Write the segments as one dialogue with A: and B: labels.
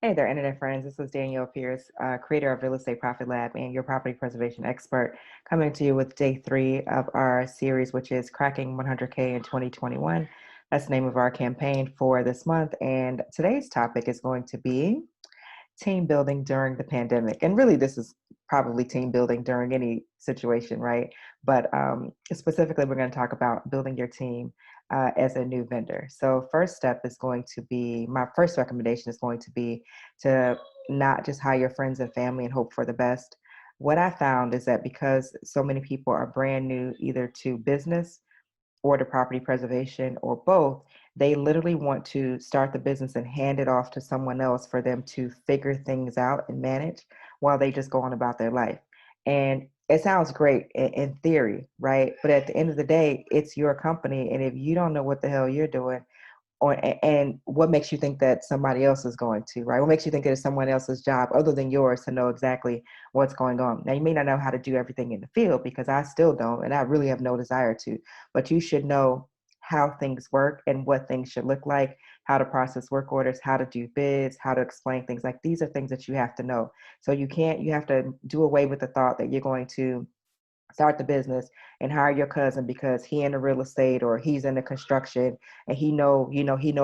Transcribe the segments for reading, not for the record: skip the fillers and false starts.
A: Hey there, Internet friends. This is Danielle Pierce, creator of Real Estate Profit Lab and your property preservation expert, coming to you with day 3 of our series, which is Cracking 100K in 2021. That's the name of our campaign for this month. And today's topic is going to be team building during the pandemic. And really, this is probably team building during any situation, right? But specifically, we're going to talk about building your team as a new vendor. So, first step is going to be my first recommendation is going to be to not just hire friends and family and hope for the best. What I found is that because so many people are brand new either to business or to property preservation or both, they literally want to start the business and hand it off to someone else for them to figure things out and manage while they just go on about their life. And it sounds great in theory, right? But at the end of the day, it's your company. And if you don't know what the hell you're doing, and what makes you think that somebody else is going to, right? What makes you think that it's someone else's job other than yours to know exactly what's going on? Now, you may not know how to do everything in the field because I still don't, and I really have no desire to, but you should know how things work and what things should look like, how to process work orders, how to do bids, how to explain things. Like these are things that you have to know. So you have to do away with the thought that you're going to start the business and hire your cousin because he in the real estate or he's in the construction and he know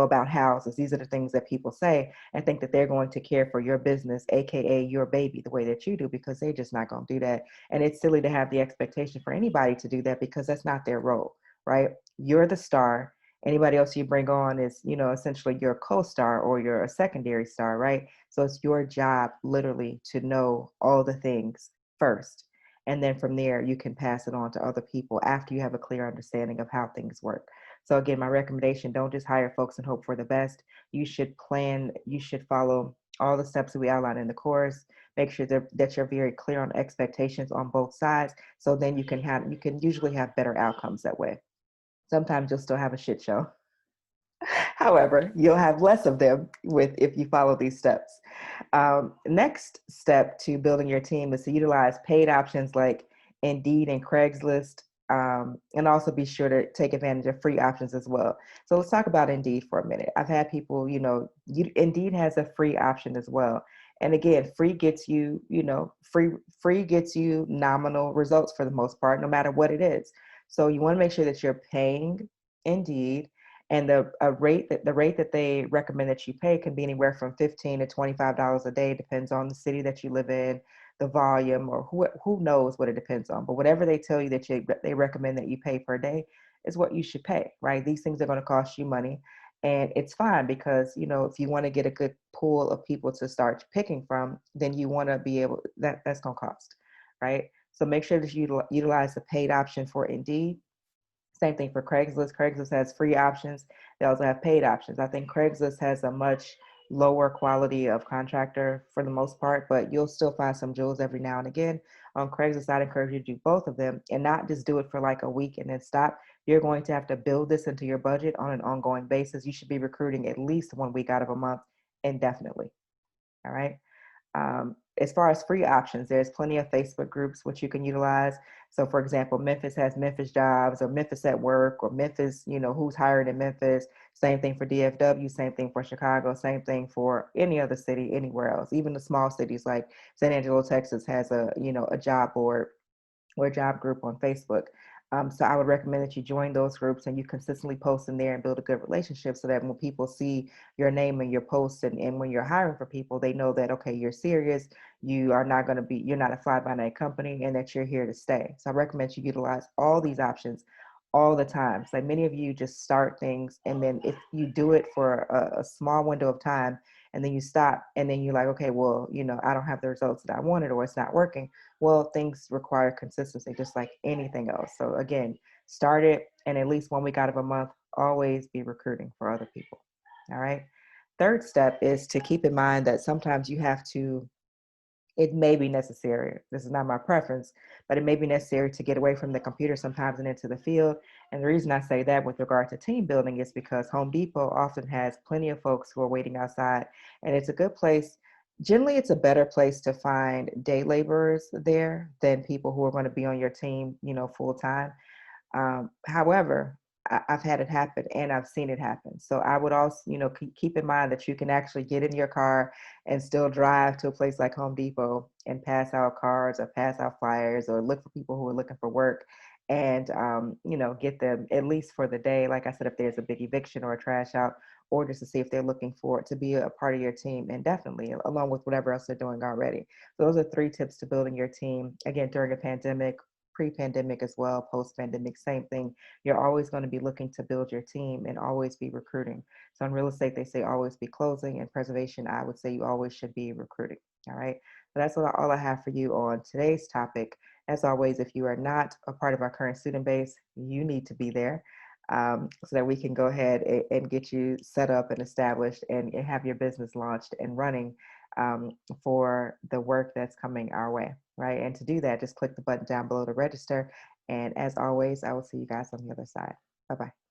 A: about houses. These are the things that people say and think that they're going to care for your business, aka your baby, the way that you do, because they're just not going to do that. And it's silly to have the expectation for anybody to do that because that's not their role, right? You're the star. Anybody else you bring on is, essentially your co-star or you're a secondary star, right? So it's your job literally to know all the things first, and then from there, you can pass it on to other people after you have a clear understanding of how things work. So again, my recommendation, don't just hire folks and hope for the best. You should plan, you should follow all the steps that we outline in the course. Make sure that you're very clear on expectations on both sides. So then you can usually have better outcomes that way. Sometimes you'll still have a shit show. However, you'll have less of them with if you follow these steps. Next step to building your team is to utilize paid options like Indeed and Craigslist, and also be sure to take advantage of free options as well. So let's talk about Indeed for a minute. I've had people, Indeed has a free option as well. And again, free gets you, free gets you nominal results for the most part, no matter what it is. So you want to make sure that you're paying Indeed, and the rate that they recommend that you pay can be anywhere from $15 to $25 a day. Depends on the city that you live in, the volume, or who knows what it depends on. But whatever they tell you that they recommend that you pay per day is what you should pay, right? These things are going to cost you money, and it's fine because if you want to get a good pool of people to start picking from, then you want to be able that's going to cost, right? So make sure that you utilize the paid option for Indeed. Same thing for Craigslist. Craigslist has free options. They also have paid options. I think Craigslist has a much lower quality of contractor for the most part, but you'll still find some jewels every now and again. On Craigslist, I'd encourage you to do both of them and not just do it for like a week and then stop. You're going to have to build this into your budget on an ongoing basis. You should be recruiting at least 1 week out of a month indefinitely. All right. As far as free options, there's plenty of Facebook groups which you can utilize. So, for example, Memphis has Memphis Jobs or Memphis at Work or Memphis, who's hired in Memphis. Same thing for DFW, same thing for Chicago, same thing for any other city anywhere else. Even the small cities like San Angelo, Texas has a job board or a job group on Facebook. So I would recommend that you join those groups and you consistently post in there and build a good relationship so that when people see your name and your posts and when you're hiring for people, they know that, okay, you're serious. You're not a fly by night company and that you're here to stay. So I recommend you utilize all these options all the time. So many of you just start things and then if you do it for a small window of time and then you stop and then you're like, okay, well, I don't have the results that I wanted or it's not working. Well, things require consistency, just like anything else. So again, start it and at least 1 week out of a month, always be recruiting for other people. All right. Third step is to keep in mind that sometimes it may be necessary. This is not my preference, but it may be necessary to get away from the computer sometimes and into the field. And the reason I say that with regard to team building is because Home Depot often has plenty of folks who are waiting outside, and it's a good place. Generally, it's a better place to find day laborers there than people who are going to be on your team, full time. However, I've had it happen and I've seen it happen. So I would also, keep in mind that you can actually get in your car and still drive to a place like Home Depot and pass out cards or pass out flyers or look for people who are looking for work and, get them at least for the day. Like I said, if there's a big eviction or a trash out, or just to see if they're looking for to be a part of your team, and definitely along with whatever else they're doing already. So those are 3 tips to building your team. Again, during a pandemic, pre-pandemic as well, post-pandemic, same thing. You're always going to be looking to build your team and always be recruiting. So in real estate, they say always be closing. And preservation, I would say you always should be recruiting. All right. So that's all I have for you on today's topic. As always, if you are not a part of our current student base, you need to be there, so that we can go ahead and get you set up and established and have your business launched and running, for the work that's coming our way, right? And to do that, just click the button down below to register. And as always, I will see you guys on the other side. Bye bye.